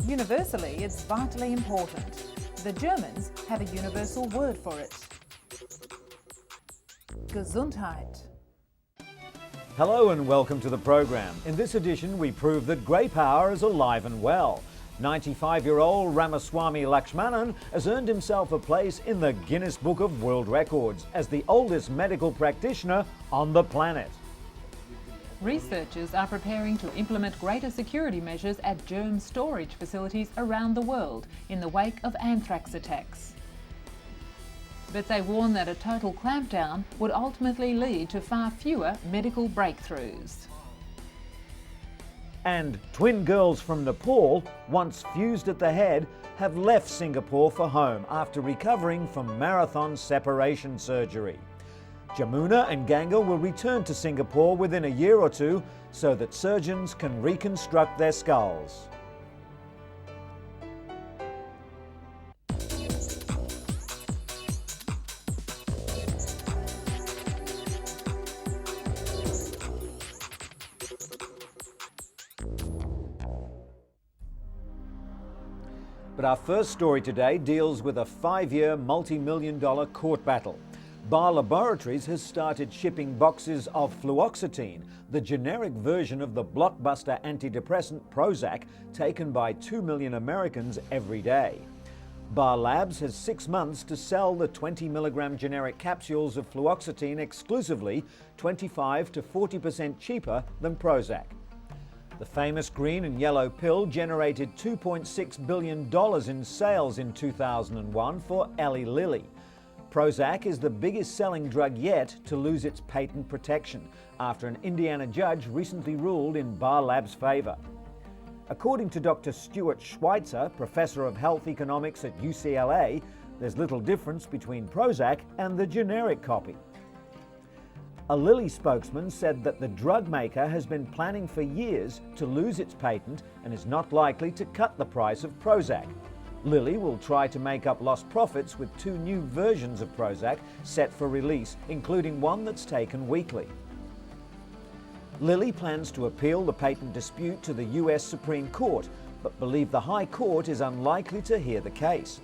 Universally, it's vitally important. The Germans have a universal word for it. Gesundheit. Hello and welcome to the program. In this edition, we prove that grey power is alive and well. 95-year-old Ramaswamy Lakshmanan has earned himself a place in the Guinness Book of World Records as the oldest medical practitioner on the planet. Researchers are preparing to implement greater security measures at germ storage facilities around the world in the wake of anthrax attacks. But they warn that a total clampdown would ultimately lead to far fewer medical breakthroughs. And twin girls from Nepal, once fused at the head, have left Singapore for home after recovering from marathon separation surgery. Jamuna and Ganga will return to Singapore within a year or two so that surgeons can reconstruct their skulls. But our first story today deals with a 5-year, multi-million-dollar court battle. Bar Laboratories has started shipping boxes of fluoxetine, the generic version of the blockbuster antidepressant Prozac, taken by 2 million Americans every day. Bar Labs has 6 months to sell the 20-milligram generic capsules of fluoxetine exclusively, 25 to 40% cheaper than Prozac. The famous green and yellow pill generated $2.6 billion in sales in 2001 for Eli Lilly. Prozac is the biggest selling drug yet to lose its patent protection after an Indiana judge recently ruled in Bar Lab's favor. According to Dr. Stuart Schweitzer, professor of health economics at UCLA, there's little difference between Prozac and the generic copy. A Lilly spokesman said that the drug maker has been planning for years to lose its patent and is not likely to cut the price of Prozac. Lilly will try to make up lost profits with 2 new versions of Prozac set for release, including one that's taken weekly. Lilly plans to appeal the patent dispute to the US Supreme Court, but believe the High Court is unlikely to hear the case.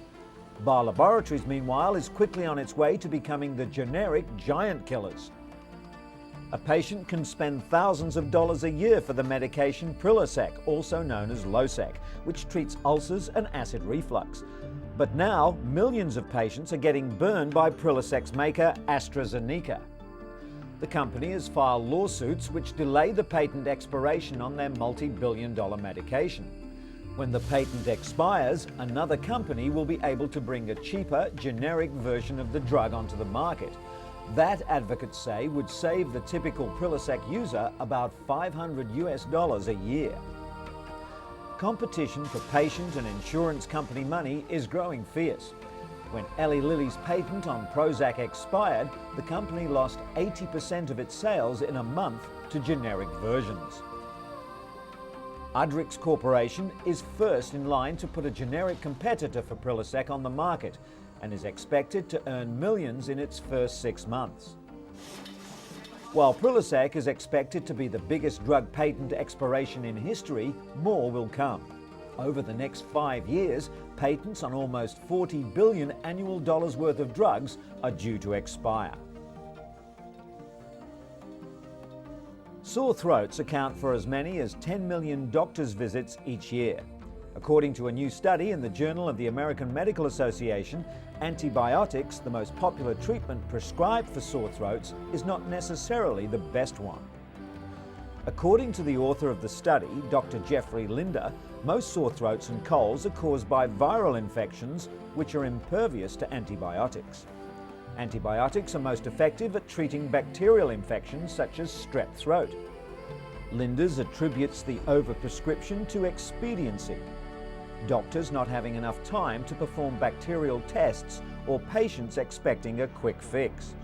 Bar Laboratories, meanwhile, is quickly on its way to becoming the generic giant killers. A patient can spend thousands of dollars a year for the medication Prilosec, also known as Losec, which treats ulcers and acid reflux. But now, millions of patients are getting burned by Prilosec's maker, AstraZeneca. The company has filed lawsuits which delay the patent expiration on their multi-billion-dollar medication. When the patent expires, another company will be able to bring a cheaper, generic version of the drug onto the market. That, advocates say, would save the typical Prilosec user about $500 a year. Competition for patient and insurance company money is growing fierce. When Eli Lilly's patent on Prozac expired, the company lost 80% of its sales in a month to generic versions. Udrix Corporation is first in line to put a generic competitor for Prilosec on the market, and is expected to earn millions in its first 6 months. While Prilosec is expected to be the biggest drug patent expiration in history, more will come. Over the next 5 years, patents on almost $40 billion annual worth of drugs are due to expire. Sore throats account for as many as 10 million doctor's visits each year. According to a new study in the Journal of the American Medical Association, antibiotics, the most popular treatment prescribed for sore throats, is not necessarily the best one. According to the author of the study, Dr. Jeffrey Linder, most sore throats and colds are caused by viral infections which are impervious to antibiotics. Antibiotics are most effective at treating bacterial infections such as strep throat. Linders attributes the overprescription to expediency. Doctors not having enough time to perform bacterial tests or patients expecting a quick fix.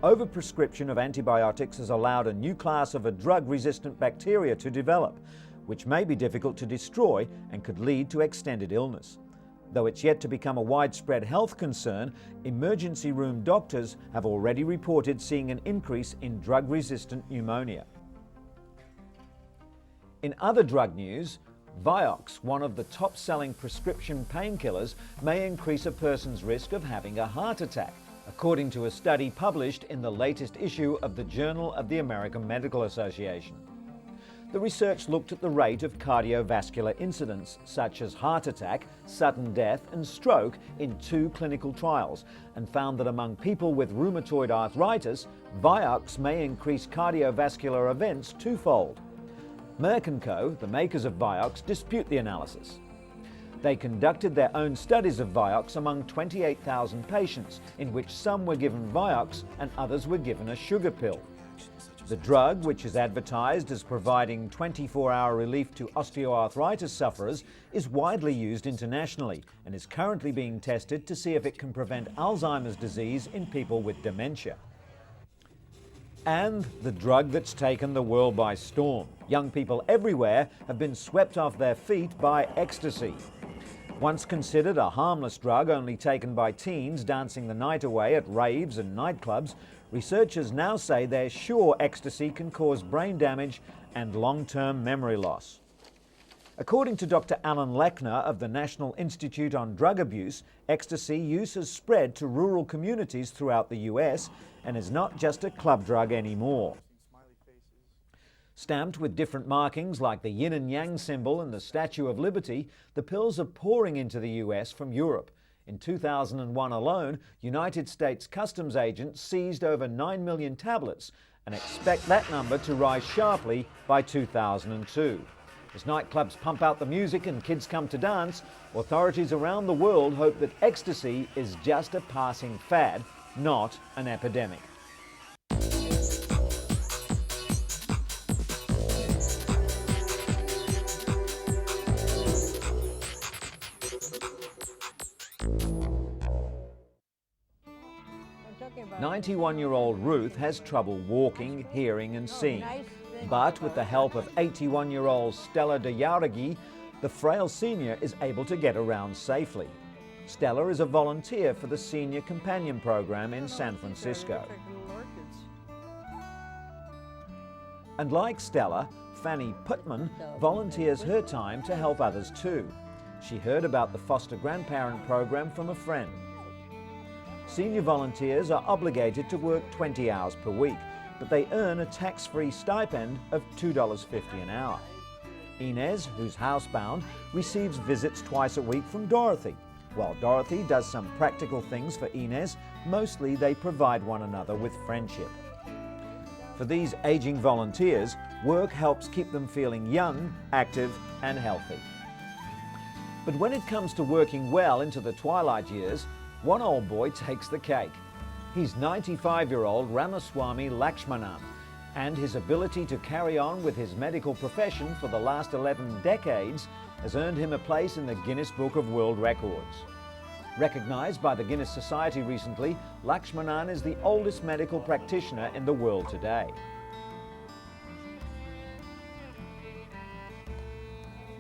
Overprescription of antibiotics has allowed a new class of a drug-resistant bacteria to develop, which may be difficult to destroy and could lead to extended illness. Though it's yet to become a widespread health concern, emergency room doctors have already reported seeing an increase in drug-resistant pneumonia. In other drug news, Vioxx, one of the top-selling prescription painkillers, may increase a person's risk of having a heart attack, according to a study published in the latest issue of the Journal of the American Medical Association. The research looked at the rate of cardiovascular incidents such as heart attack, sudden death and stroke in 2 clinical trials and found that among people with rheumatoid arthritis, Vioxx may increase cardiovascular events twofold. Merck & Co., the makers of Vioxx, dispute the analysis. They conducted their own studies of Vioxx among 28,000 patients, in which some were given Vioxx and others were given a sugar pill. The drug, which is advertised as providing 24-hour relief to osteoarthritis sufferers, is widely used internationally and is currently being tested to see if it can prevent Alzheimer's disease in people with dementia. And the drug that's taken the world by storm. Young people everywhere have been swept off their feet by ecstasy. Once considered a harmless drug only taken by teens dancing the night away at raves and nightclubs, researchers now say they're sure ecstasy can cause brain damage and long-term memory loss. According to Dr. Alan Lechner of the National Institute on Drug Abuse, ecstasy use has spread to rural communities throughout the US and is not just a club drug anymore. Stamped with different markings like the yin and yang symbol and the Statue of Liberty, the pills are pouring into the US from Europe. In 2001 alone, United States customs agents seized over 9 million tablets and expect that number to rise sharply by 2002. As nightclubs pump out the music and kids come to dance, authorities around the world hope that ecstasy is just a passing fad, not an epidemic. About 91-year-old Ruth has trouble walking, hearing and seeing. But with the help of 81-year-old Stella de Yaregi, the frail senior is able to get around safely. Stella is a volunteer for the Senior Companion Program in San Francisco. And like Stella, Fanny Putman volunteers her time to help others too. She heard about the foster grandparent program from a friend. Senior volunteers are obligated to work 20 hours per week, but they earn a tax-free stipend of $2.50 an hour. Inez, who's housebound, receives visits twice a week from Dorothy. While Dorothy does some practical things for Inez, mostly they provide one another with friendship. For these aging volunteers, work helps keep them feeling young, active and healthy. But when it comes to working well into the twilight years, one old boy takes the cake. He's 95-year-old Ramaswamy Lakshmanan, and his ability to carry on with his medical profession for the last 11 decades has earned him a place in the Guinness Book of World Records. Recognized by the Guinness Society recently, Lakshmanan is the oldest medical practitioner in the world today.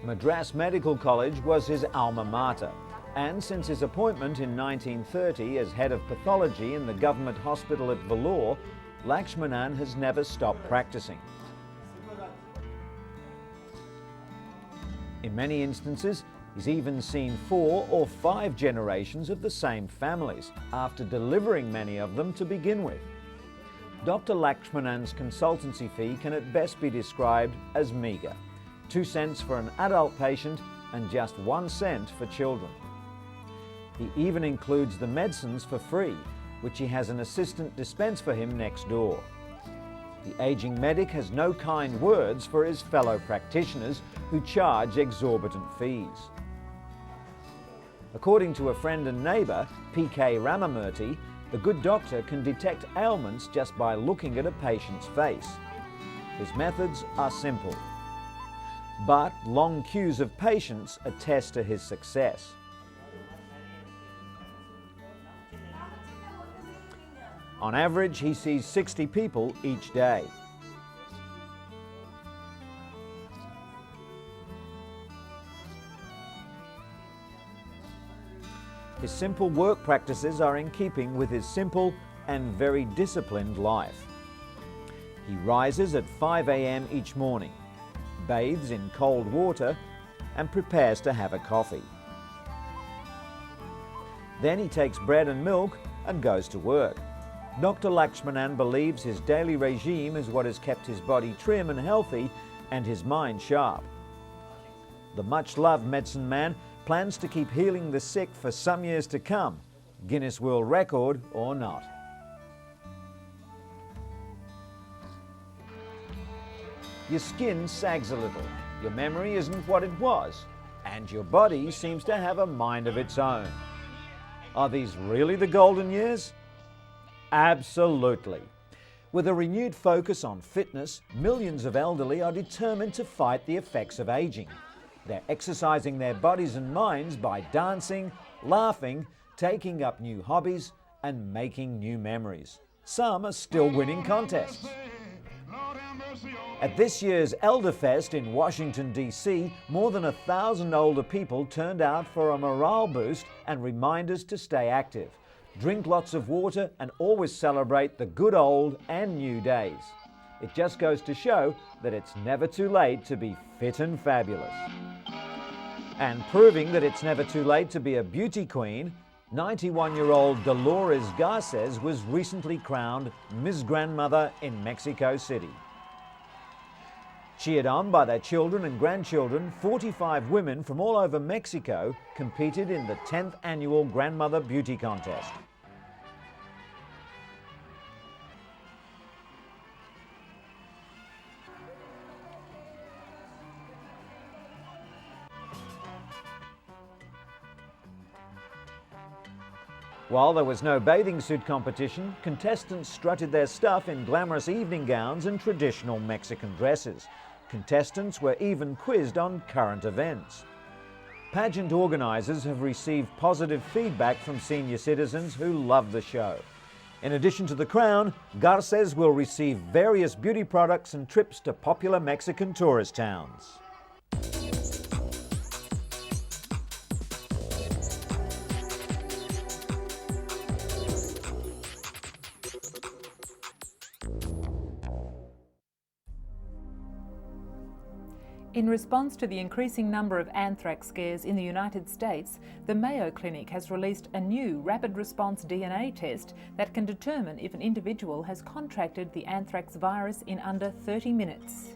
Madras Medical College was his alma mater, and since his appointment in 1930 as head of pathology in the government hospital at Vellore, Lakshmanan has never stopped practicing. In many instances, he's even seen 4 or 5 generations of the same families, after delivering many of them to begin with. Dr. Lakshmanan's consultancy fee can at best be described as meagre, 2 cents for an adult patient and just 1 cent for children. He even includes the medicines for free, which he has an assistant dispense for him next door. The aging medic has no kind words for his fellow practitioners who charge exorbitant fees. According to a friend and neighbour, P.K. Ramamurthy, the good doctor can detect ailments just by looking at a patient's face. His methods are simple, but long queues of patients attest to his success. On average, he sees 60 people each day. His simple work practices are in keeping with his simple and very disciplined life. He rises at 5 a.m. each morning, bathes in cold water, and prepares to have a coffee. Then he takes bread and milk and goes to work. Dr. Lakshmanan believes his daily regime is what has kept his body trim and healthy and his mind sharp. The much-loved medicine man plans to keep healing the sick for some years to come, Guinness World Record or not. Your skin sags a little, your memory isn't what it was, and your body seems to have a mind of its own. Are these really the golden years? Absolutely. With a renewed focus on fitness, millions of elderly are determined to fight the effects of aging. They're exercising their bodies and minds by dancing, laughing, taking up new hobbies, and making new memories. Some are still winning contests. At this year's Elderfest in Washington, D.C., more than 1,000 older people turned out for a morale boost and reminders to stay active. Drink lots of water and always celebrate the good old and new days. It just goes to show that it's never too late to be fit and fabulous. And proving that it's never too late to be a beauty queen, 91-year-old Dolores Garces was recently crowned Miss Grandmother in Mexico City. Cheered on by their children and grandchildren, 45 women from all over Mexico competed in the 10th annual Grandmother Beauty Contest. While there was no bathing suit competition, contestants strutted their stuff in glamorous evening gowns and traditional Mexican dresses. Contestants were even quizzed on current events. Pageant organisers have received positive feedback from senior citizens who love the show. In addition to the crown, Garces will receive various beauty products and trips to popular Mexican tourist towns. In response to the increasing number of anthrax scares in the United States, the Mayo Clinic has released a new rapid response DNA test that can determine if an individual has contracted the anthrax virus in under 30 minutes.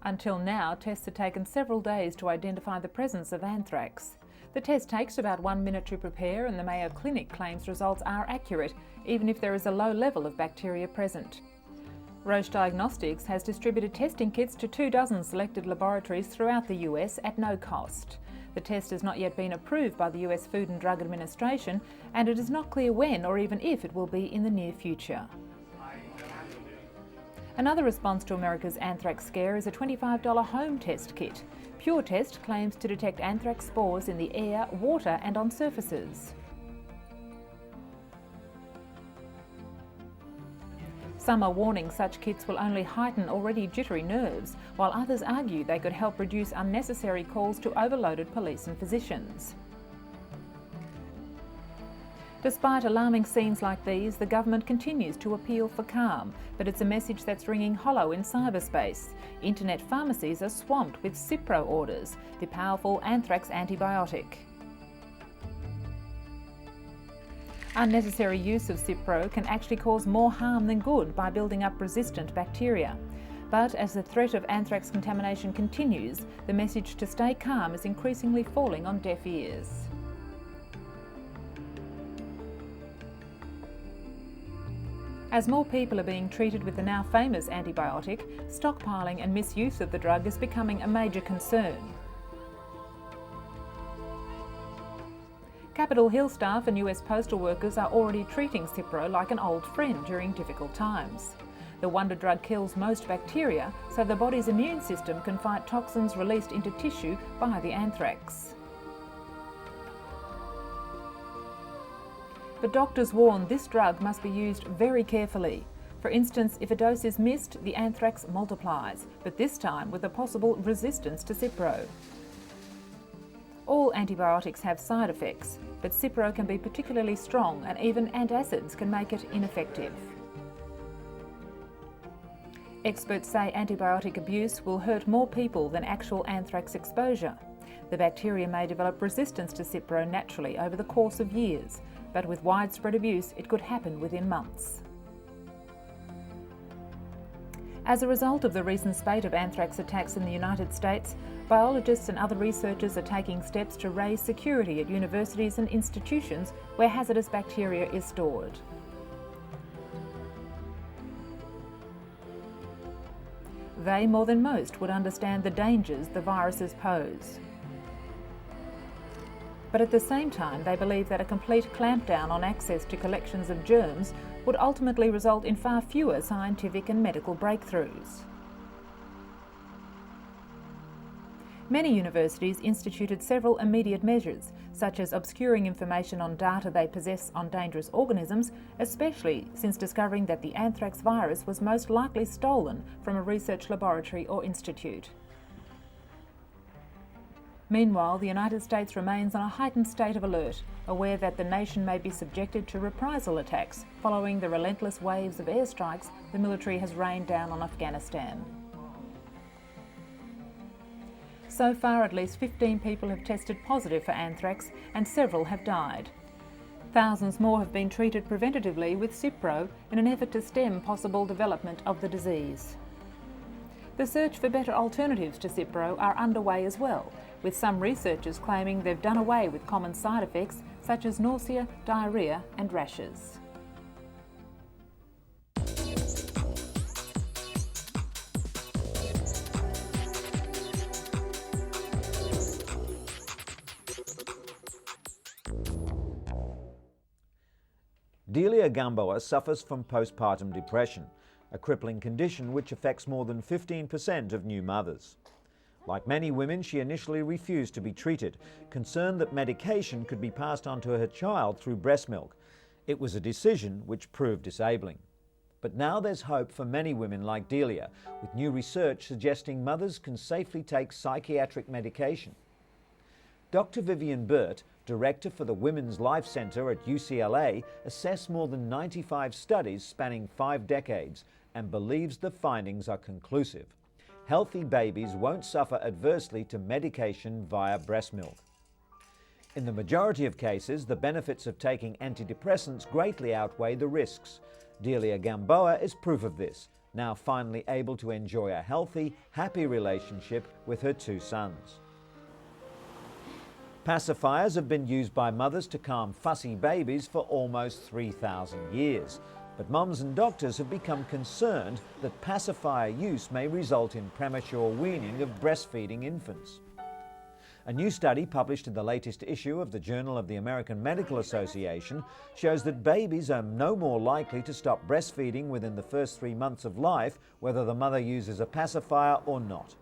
Until now, tests have taken several days to identify the presence of anthrax. The test takes about 1 minute to prepare, and the Mayo Clinic claims results are accurate, even if there is a low level of bacteria present. Roche Diagnostics has distributed testing kits to 24 selected laboratories throughout the US at no cost. The test has not yet been approved by the US Food and Drug Administration, and it is not clear when or even if it will be in the near future. Another response to America's anthrax scare is a $25 home test kit. Pure Test claims to detect anthrax spores in the air, water and on surfaces. Some are warning such kits will only heighten already jittery nerves, while others argue they could help reduce unnecessary calls to overloaded police and physicians. Despite alarming scenes like these, the government continues to appeal for calm, but it's a message that's ringing hollow in cyberspace. Internet pharmacies are swamped with Cipro orders, the powerful anthrax antibiotic. Unnecessary use of Cipro can actually cause more harm than good by building up resistant bacteria. But as the threat of anthrax contamination continues, the message to stay calm is increasingly falling on deaf ears. As more people are being treated with the now famous antibiotic, stockpiling and misuse of the drug is becoming a major concern. Capitol Hill staff and US postal workers are already treating Cipro like an old friend during difficult times. The wonder drug kills most bacteria, so the body's immune system can fight toxins released into tissue by the anthrax. But doctors warn this drug must be used very carefully. For instance, if a dose is missed, the anthrax multiplies, but this time with a possible resistance to Cipro. All antibiotics have side effects, but Cipro can be particularly strong, and even antacids can make it ineffective. Experts say antibiotic abuse will hurt more people than actual anthrax exposure. The bacteria may develop resistance to Cipro naturally over the course of years, but with widespread abuse it could happen within months. As a result of the recent spate of anthrax attacks in the United States, biologists and other researchers are taking steps to raise security at universities and institutions where hazardous bacteria is stored. They, more than most, would understand the dangers the viruses pose. But at the same time, they believe that a complete clampdown on access to collections of germs would ultimately result in far fewer scientific and medical breakthroughs. Many universities instituted several immediate measures, such as obscuring information on data they possess on dangerous organisms, especially since discovering that the anthrax virus was most likely stolen from a research laboratory or institute. Meanwhile, the United States remains on a heightened state of alert, aware that the nation may be subjected to reprisal attacks following the relentless waves of airstrikes the military has rained down on Afghanistan. So far, at least 15 people have tested positive for anthrax and several have died. Thousands more have been treated preventatively with Cipro in an effort to stem possible development of the disease. The search for better alternatives to Cipro are underway as well, with some researchers claiming they've done away with common side effects such as nausea, diarrhoea and rashes. Delia Gamboa suffers from postpartum depression, a crippling condition which affects more than 15% of new mothers. Like many women, she initially refused to be treated, concerned that medication could be passed on to her child through breast milk. It was a decision which proved disabling. But now there's hope for many women like Delia, with new research suggesting mothers can safely take psychiatric medication. Dr. Vivian Burt, director for the Women's Life Center at UCLA, assessed more than 95 studies spanning 5 decades and believes the findings are conclusive. Healthy babies won't suffer adversely to medication via breast milk. In the majority of cases, the benefits of taking antidepressants greatly outweigh the risks. Delia Gamboa is proof of this, now finally able to enjoy a healthy, happy relationship with her 2 sons. Pacifiers have been used by mothers to calm fussy babies for almost 3,000 years. But mums and doctors have become concerned that pacifier use may result in premature weaning of breastfeeding infants. A new study published in the latest issue of the Journal of the American Medical Association shows that babies are no more likely to stop breastfeeding within the first 3 months of life, whether the mother uses a pacifier or not.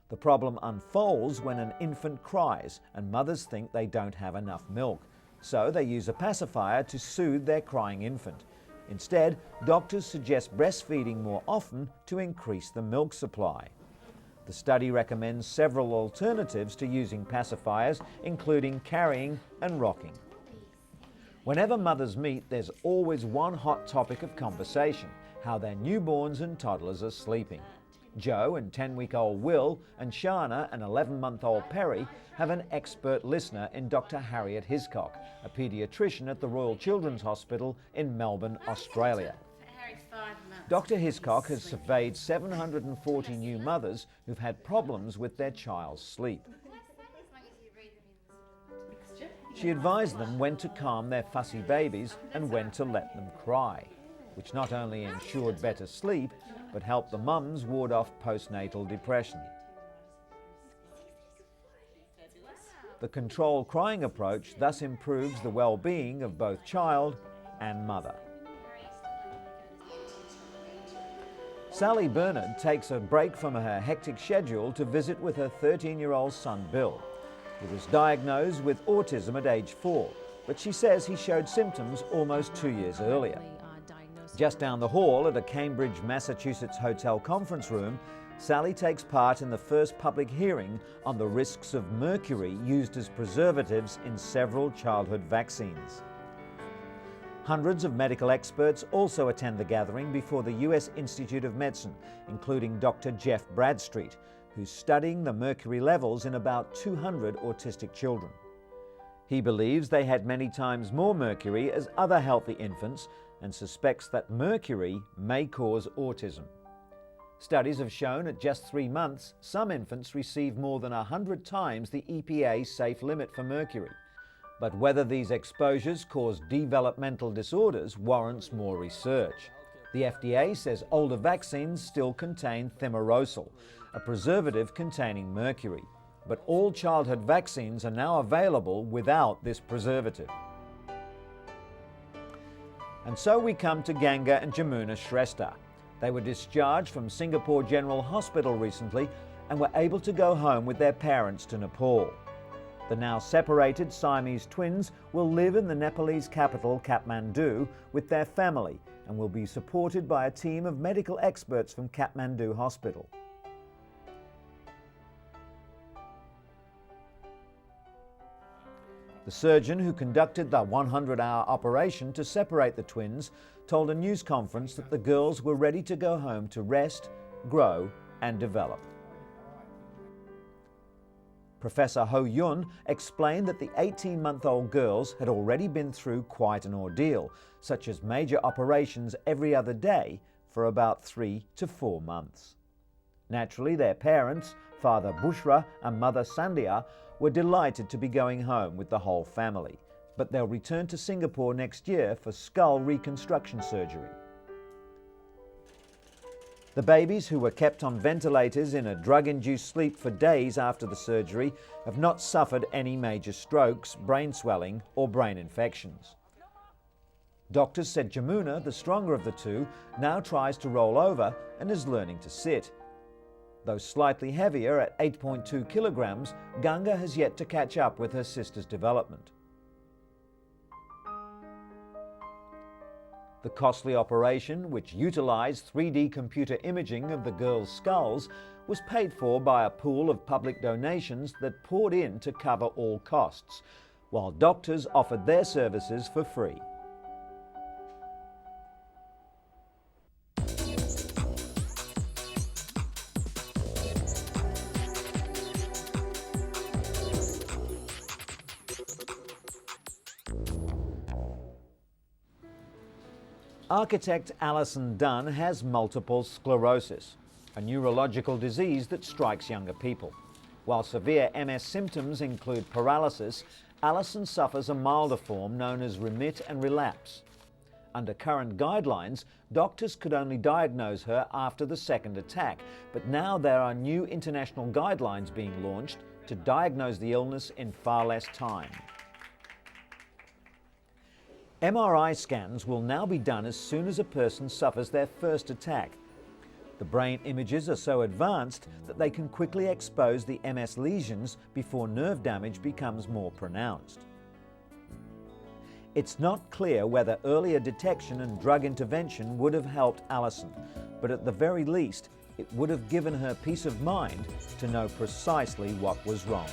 The problem unfolds when an infant cries and mothers think they don't have enough milk, so they use a pacifier to soothe their crying infant. Instead, doctors suggest breastfeeding more often to increase the milk supply. The study recommends several alternatives to using pacifiers, including carrying and rocking. Whenever mothers meet, there's always one hot topic of conversation: how their newborns and toddlers are sleeping. Joe and 10-week-old Will and Shana and 11-month-old Perry have an expert listener in Dr. Harriet Hiscock, a paediatrician at the Royal Children's Hospital in Melbourne, Australia. Dr. Hiscock has surveyed 740 new mothers who've had problems with their child's sleep. She advised them when to calm their fussy babies and when to let them cry, which not only ensured better sleep, but helped the mums ward off postnatal depression. The controlled crying approach thus improves the well-being of both child and mother. Sally Bernard takes a break from her hectic schedule to visit with her 13-year-old son Bill. He was diagnosed with autism at age 4, but she says he showed symptoms almost 2 years earlier. Just down the hall at a Cambridge, Massachusetts hotel conference room, Sally takes part in the first public hearing on the risks of mercury used as preservatives in several childhood vaccines. Hundreds of medical experts also attend the gathering before the US Institute of Medicine, including Dr. Jeff Bradstreet, who's studying the mercury levels in about 200 autistic children. He believes they had many times more mercury as other healthy infants and suspects that mercury may cause autism. Studies have shown at just 3 months, some infants receive more than 100 times the EPA safe limit for mercury. But whether these exposures cause developmental disorders warrants more research. The FDA says older vaccines still contain thimerosal, a preservative containing mercury. But all childhood vaccines are now available without this preservative. And so we come to Ganga and Jamuna Shrestha. They were discharged from Singapore General Hospital recently and were able to go home with their parents to Nepal. The now separated Siamese twins will live in the Nepalese capital, Kathmandu, with their family and will be supported by a team of medical experts from Kathmandu Hospital. The surgeon who conducted the 100-hour operation to separate the twins told a news conference that the girls were ready to go home to rest, grow and develop. Professor Ho Yun explained that the 18-month-old girls had already been through quite an ordeal, such as major operations every other day for about 3 to 4 months. Naturally, their parents, Father Bushra and Mother Sandhya, were delighted to be going home with the whole family, but they'll return to Singapore next year for skull reconstruction surgery. The babies, who were kept on ventilators in a drug-induced sleep for days after the surgery, have not suffered any major strokes, brain swelling or brain infections. Doctors said Jamuna, the stronger of the two, now tries to roll over and is learning to sit. Though slightly heavier at 8.2 kilograms, Ganga has yet to catch up with her sister's development. The costly operation, which utilised 3D computer imaging of the girls' skulls, was paid for by a pool of public donations that poured in to cover all costs, while doctors offered their services for free. Architect Alison Dunn has multiple sclerosis, a neurological disease that strikes younger people. While severe MS symptoms include paralysis, Alison suffers a milder form known as remit and relapse. Under current guidelines, doctors could only diagnose her after the second attack, but now there are new international guidelines being launched to diagnose the illness in far less time. MRI scans will now be done as soon as a person suffers their first attack. The brain images are so advanced that they can quickly expose the MS lesions before nerve damage becomes more pronounced. It's not clear whether earlier detection and drug intervention would have helped Alison, but at the very least, it would have given her peace of mind to know precisely what was wrong.